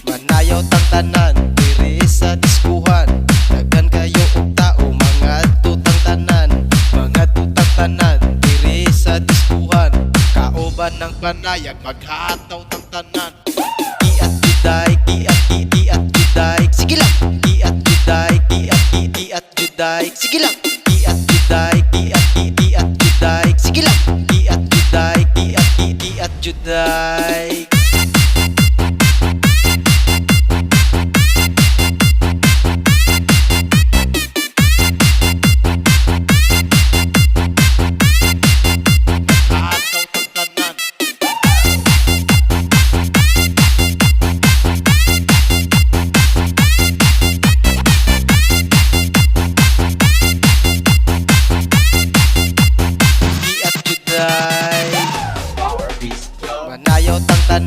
Manayaw tang tanan diri sa diskuhan. Daghan kayo og tao mga tutang tanan. Mga tutang tanan diri sa diskuhan. Kauban ng panayag maghataw tang tanan. Iat juday, iat juday. Sige lang. Iat juday, iat juday. Sige lang.